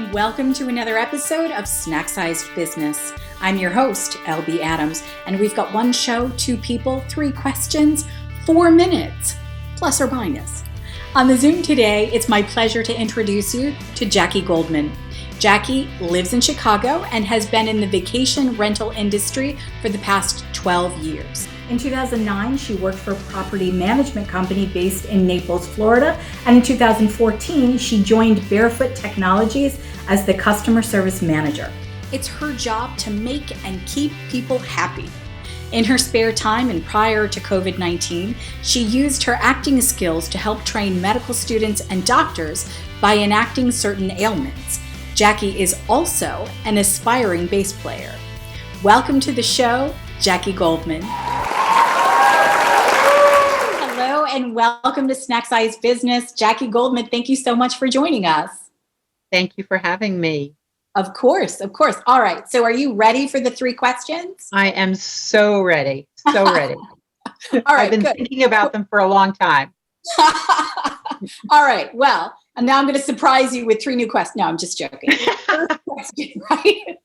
and welcome to another episode of Snack Sized Business. I'm your host, LB Adams, and we've got one show, two people, three questions, 4 minutes, plus or minus. On the Zoom today, it's my pleasure to introduce you to Jackie Goldman. Jackie lives in Chicago and has been in the vacation rental industry for the past 12 years. In 2009, she worked for a property management company based in Naples, Florida. And in 2014, she joined Barefoot Technologies as the customer service manager. It's her job to make and keep people happy. In her spare time and prior to COVID-19, she used her acting skills to help train medical students and doctors by enacting certain ailments. Jackie is also an aspiring bass player. Welcome to the show, Jackie Goldman. Hello and welcome to Snack Size Business. Jackie Goldman, thank you so much for joining us. Thank you for having me. Of course, of course. All right, so are you ready for the 3 questions? I am so ready, so ready. All right, I've been thinking about them for a long time. All right, well, and now I'm going to surprise you with 3 new questions. No, I'm just joking. First question, right?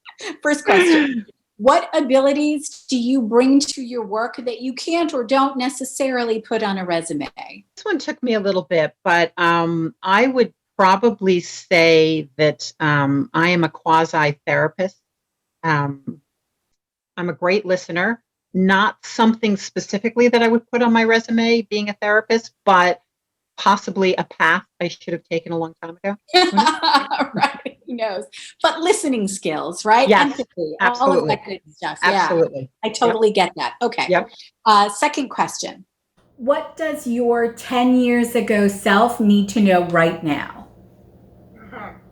First question. What abilities do you bring to your work that you can't or don't necessarily put on a resume? This one took me a little bit, but I would probably say that I am a quasi-therapist. I'm a great listener, not something specifically that I would put on my resume, being a therapist, but possibly a path I should have taken a long time ago. Right, who knows? But listening skills, right? Yes, empathy, absolutely. all of that good stuff. Absolutely. Yeah, I totally get that. Okay. Yep. Second question. What does your 10 years ago self need to know right now?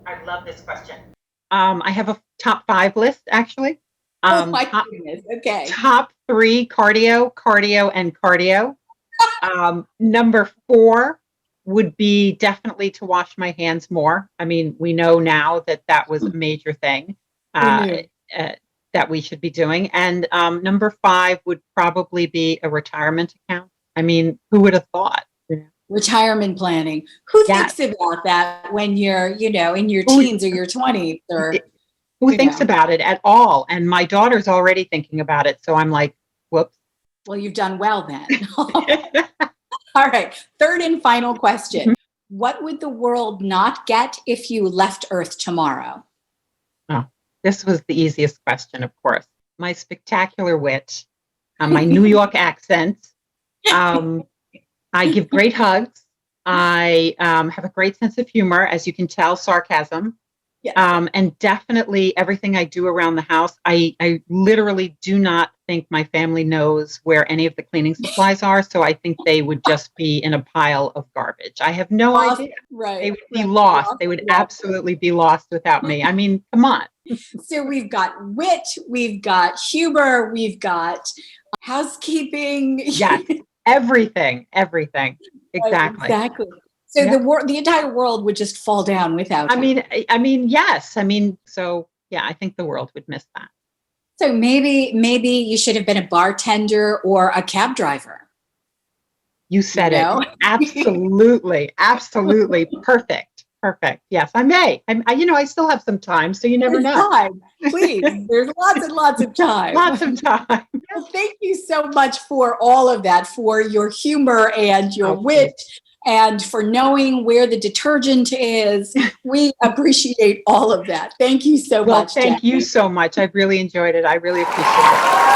I love this question. I have a top 5 list, actually. Oh my goodness. Okay. Top 3, cardio, and cardio. Number 4 would be definitely to wash my hands more. I mean, we know now that was a major thing that we should be doing. And number 5 would probably be a retirement account. I mean, who would have thought? Retirement planning. Who thinks about that when you're, in your teens or your 20s? Or who thinks about it at all? And my daughter's already thinking about it. So I'm like, whoops. Well, you've done well then. All right. Third and final question. Mm-hmm. What would the world not get if you left Earth tomorrow? Oh, this was the easiest question, of course. My spectacular wit, my New York accent. I give great hugs. I have a great sense of humor, as you can tell, sarcasm. Yes. And definitely everything I do around the house, I literally do not think my family knows where any of the cleaning supplies are. So I think they would just be in a pile of garbage. I have no idea. Right. They would be lost. They would absolutely be lost without me. I mean, come on. So we've got wit, we've got humor, we've got housekeeping. Yes. Everything. Exactly. Right, exactly. So the entire world would just fall down without you. I mean, yes. So yeah, I think the world would miss that. So maybe you should have been a bartender or a cab driver. You said it. Absolutely. Absolutely. Perfect. Yes, I may. I still have some time, so you never know. Time. Please. There's lots and lots of time. Lots of time. Well, thank you so much for all of that, for your humor and your wit. And for knowing where the detergent is. We appreciate all of that. Thank you so much. Thank you so much. I've really enjoyed it. I really appreciate it.